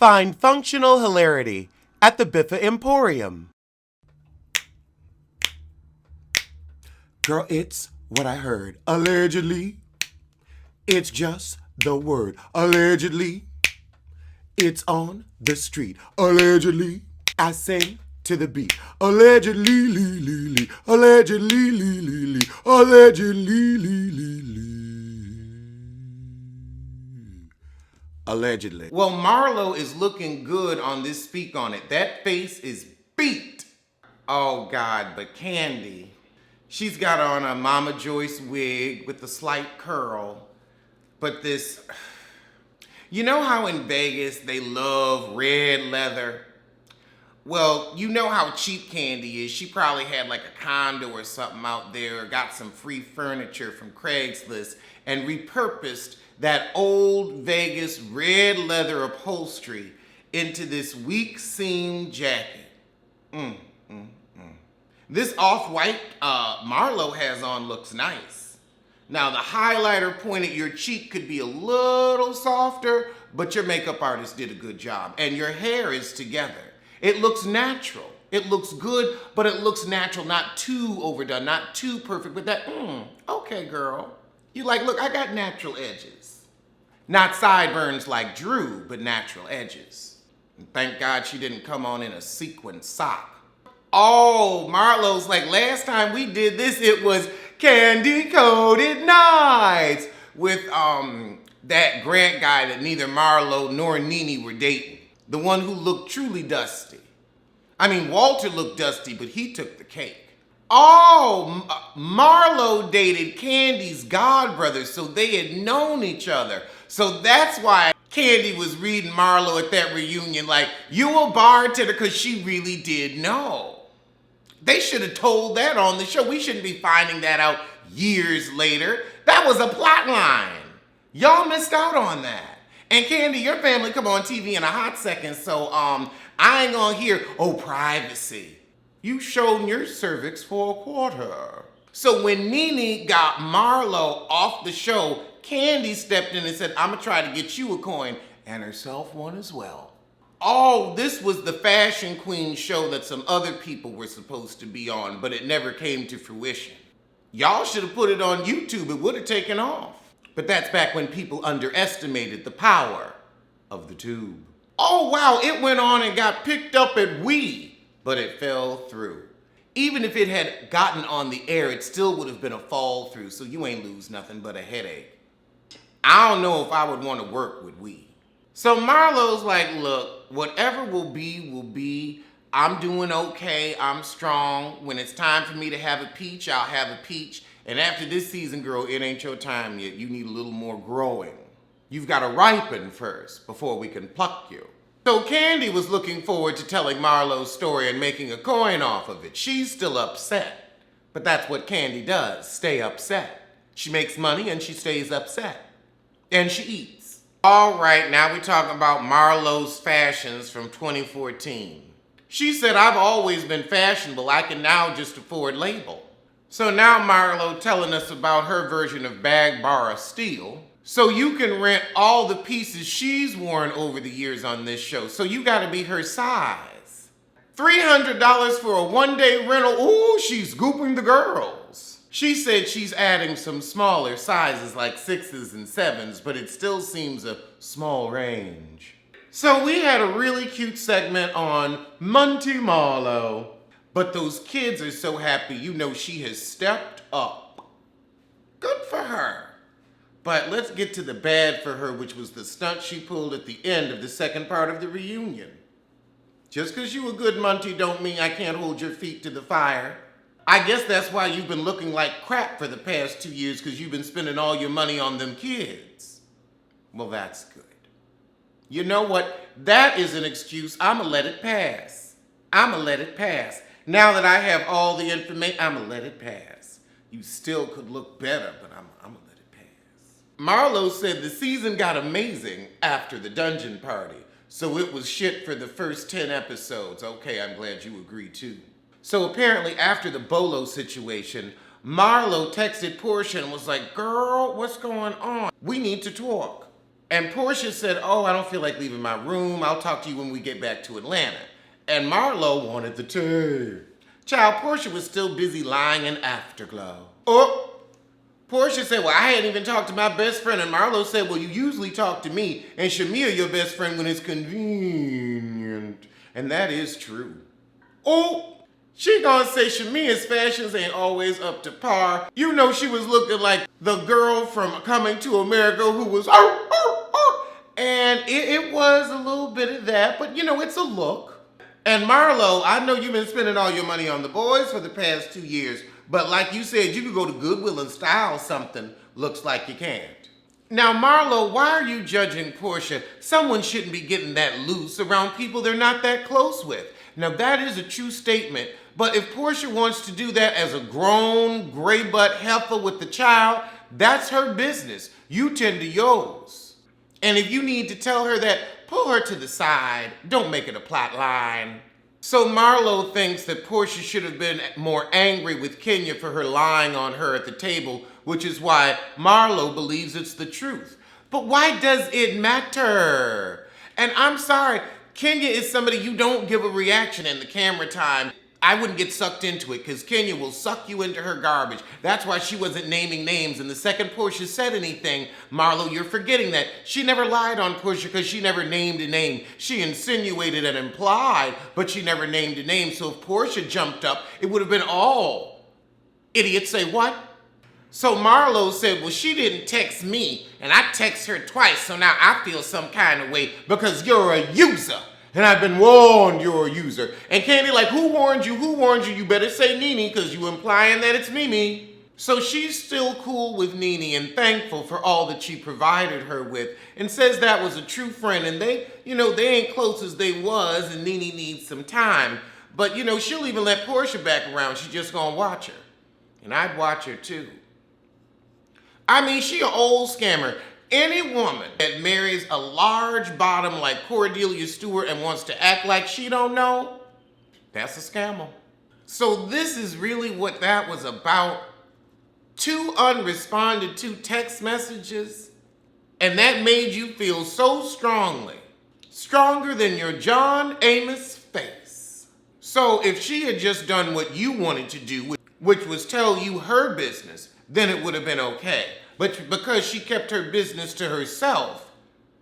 Find functional hilarity at the Biffa Emporium. Girl, it's what I heard. Allegedly, it's just the word. Allegedly, it's on the street. Allegedly, I sing to the beat. Allegedly, lee, lee, lee. Allegedly, lee, lee, lee. Allegedly, lee, lee, lee. Allegedly. Well, Marlo is looking good on this Speak On It. That face is beat. Oh, God, but Kandi, she's got on a Mama Joyce wig with a slight curl. But this, you know how in Vegas they love red leather? Well, you know how cheap Kandi is. She probably had like a condo or something out there, or got some free furniture from Craigslist and repurposed that old Vegas red leather upholstery into this weak seam jacket. This off-white Marlo has on looks nice. Now the highlighter point at your cheek could be a little softer, but your makeup artist did a good job. And your hair is together. It looks natural. It looks good, but it looks natural, not too overdone, not too perfect, but that, okay, girl. You like, look, I got natural edges. Not sideburns like Drew, but natural edges. And thank God she didn't come on in a sequin sock. Oh, Marlo's like, last time we did this, it was candy-coated nights with that Grant guy that neither Marlo nor Nene were dating. The one who looked truly dusty. I mean, Walter looked dusty, but he took the cake. Oh, Marlo dated Kandi's godbrother, so they had known each other. So that's why Kandi was reading Marlo at that reunion like, you a bartender, because she really did know. They should have told that on the show. We shouldn't be finding that out years later. That was a plot line. Y'all missed out on that. And Kandi, your family come on TV in a hot second, so I ain't gonna hear, oh, privacy. You showed your cervix for a quarter. So when Nene got Marlo off the show, Kandi stepped in and said, I'm gonna try to get you a coin, and herself one as well. Oh, this was the fashion queen show that some other people were supposed to be on, but it never came to fruition. Y'all should have put it on YouTube. It would have taken off. But that's back when people underestimated the power of the tube. Oh, wow, it went on and got picked up at Wii, but it fell through. Even if it had gotten on the air, it still would have been a fall through, so you ain't lose nothing but a headache. I don't know if I would want to work with Wii. So Marlo's like, look, whatever will be, will be. I'm doing okay, I'm strong. When it's time for me to have a peach, I'll have a peach. And after this season, girl, it ain't your time yet. You need a little more growing. You've got to ripen first before we can pluck you. So Kandi was looking forward to telling Marlo's story and making a coin off of it. She's still upset. But that's what Kandi does, stay upset. She makes money and she stays upset. And she eats. All right, now we're talking about Marlo's fashions from 2014. She said, I've always been fashionable. I can now just afford label. So now Marlo telling us about her version of bag, borrow, steal. So you can rent all the pieces she's worn over the years on this show. So you gotta be her size. $300 for a one-day rental. Ooh, she's gooping the girls. She said she's adding some smaller sizes like 6s and 7s, but it still seems a small range. So we had a really cute segment on Monty Marlo. But those kids are so happy, you know she has stepped up. Good for her. But let's get to the bad for her, which was the stunt she pulled at the end of the second part of the reunion. Just because you a good Monty don't mean I can't hold your feet to the fire. I guess that's why you've been looking like crap for the past 2 years, because you've been spending all your money on them kids. Well, that's good. You know what? That is an excuse. I'ma let it pass. I'ma let it pass. Now that I have all the information, I'ma let it pass. You still could look better, but I'ma let it pass. Marlo said the season got amazing after the dungeon party, so it was shit for the first 10 episodes. Okay, I'm glad you agree too. So apparently after the Bolo situation, Marlo texted Portia and was like, girl, what's going on? We need to talk. And Portia said, oh, I don't feel like leaving my room. I'll talk to you when we get back to Atlanta. And Marlo wanted the tea. Child, Portia was still busy lying in afterglow. Oh, Portia said, well, I hadn't even talked to my best friend. And Marlo said, well, you usually talk to me and Shamia your best friend when it's convenient. And that is true. Oh, she gonna say Shamia's fashions ain't always up to par. You know she was looking like the girl from Coming to America who was, and it was a little bit of that, but you know, it's a look. And Marlo, I know you've been spending all your money on the boys for the past 2 years, but like you said, you could go to Goodwill and style something. Looks like you can't. Now, Marlo, why are you judging Portia? Someone shouldn't be getting that loose around people they're not that close with. Now, that is a true statement, but if Portia wants to do that as a grown, gray butt heifer with the child, that's her business. You tend to yours. And if you need to tell her that, pull her to the side. Don't make it a plot line. So Marlo thinks that Portia should have been more angry with Kenya for her lying on her at the table, which is why Marlo believes it's the truth. But why does it matter? And I'm sorry, Kenya is somebody you don't give a reaction in the camera time. I wouldn't get sucked into it because Kenya will suck you into her garbage. That's why she wasn't naming names. And the second Portia said anything, Marlo, you're forgetting that. She never lied on Portia because she never named a name. She insinuated and implied, but she never named a name. So if Portia jumped up, it would have been all idiots say what? So Marlo said, well, she didn't text me, and I text her twice, so now I feel some kind of way because you're a user. And I've been warned you're a user. And Kandi like, who warned you? Who warned you? You better say Nene because you implying that it's Mimi. So she's still cool with Nene and thankful for all that she provided her with and says that was a true friend. And they ain't close as they was and Nene needs some time. But, she'll even let Portia back around. She's just gonna watch her. And I'd watch her too. I mean, she an old scammer. Any woman that marries a large bottom like Cordelia Stewart and wants to act like she don't know, that's a scammer. So this is really what that was about. 2 unresponded to text messages, and that made you feel so strongly. Stronger than your John Amos face. So if she had just done what you wanted to do, which was tell you her business, then it would have been okay. But because she kept her business to herself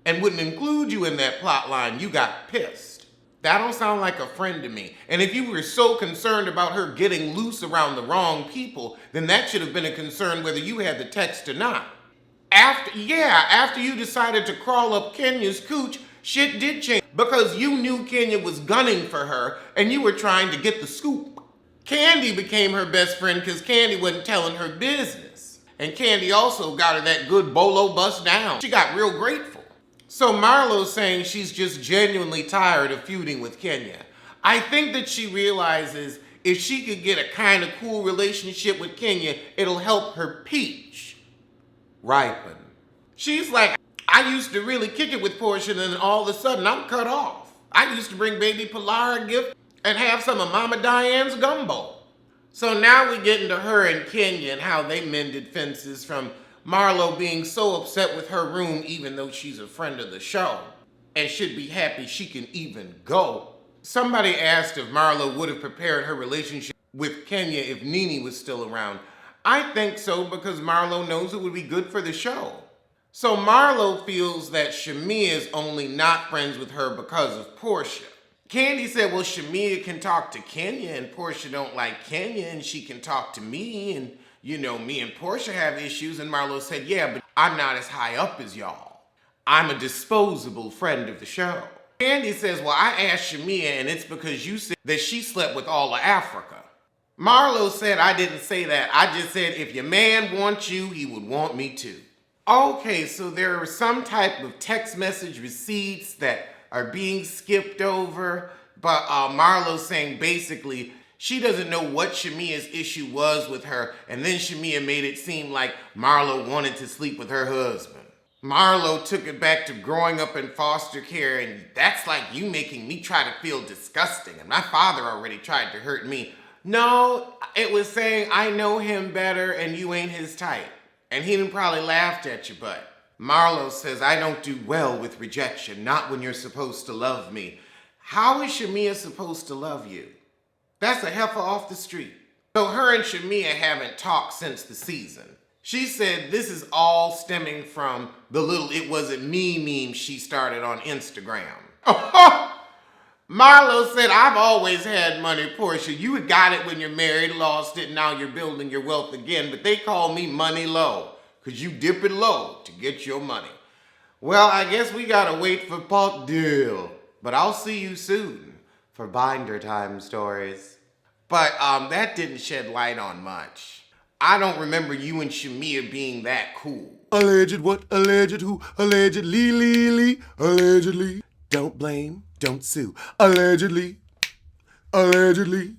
and wouldn't include you in that plot line, you got pissed. That don't sound like a friend to me. And if you were so concerned about her getting loose around the wrong people, then that should have been a concern whether you had the text or not. After you decided to crawl up Kenya's cooch, shit did change because you knew Kenya was gunning for her and you were trying to get the scoop. Kandi became her best friend because Kandi wasn't telling her business. And Kandi also got her that good bolo bust down. She got real grateful. So Marlo's saying she's just genuinely tired of feuding with Kenya. I think that she realizes if she could get a kind of cool relationship with Kenya, it'll help her peach ripen. She's like, I used to really kick it with Portia and then all of a sudden I'm cut off. I used to bring baby Pilar a gift and have some of Mama Diane's gumbo. So now we get into her and Kenya and how they mended fences from Marlo being so upset with her room even though she's a friend of the show and should be happy she can even go. Somebody asked if Marlo would have prepared her relationship with Kenya if Nene was still around. I think so because Marlo knows it would be good for the show. So Marlo feels that Shamia is only not friends with her because of Portia. Kandi said, well, Shamia can talk to Kenya and Portia don't like Kenya and she can talk to me and, me and Portia have issues. And Marlo said, yeah, but I'm not as high up as y'all. I'm a disposable friend of the show. Kandi says, well, I asked Shamia and it's because you said that she slept with all of Africa. Marlo said, I didn't say that. I just said, if your man wants you, he would want me too. Okay, so there are some type of text message receipts that are being skipped over, but Marlo's saying basically she doesn't know what Shamia's issue was with her, and then Shamia made it seem like Marlo wanted to sleep with her husband. Marlo took it back to growing up in foster care, and that's like you making me try to feel disgusting, and my father already tried to hurt me. No, it was saying I know him better and you ain't his type, and he done probably laughed at you, but Marlo says, I don't do well with rejection, not when you're supposed to love me. How is Shamia supposed to love you? That's a heifer off the street. So her and Shamia haven't talked since the season. She said this is all stemming from the little "it wasn't me" meme she started on Instagram. Marlo said, I've always had money, Portia. You got it when you're married, lost it, now you're building your wealth again, but they call me Money Low, because you dip it low to get your money. Well, I guess we gotta wait for part deal, but I'll see you soon for binder time stories. But that didn't shed light on much. I don't remember you and Shamia being that cool. Alleged what? Alleged who? Allegedly. Don't blame, don't sue. Allegedly. Allegedly.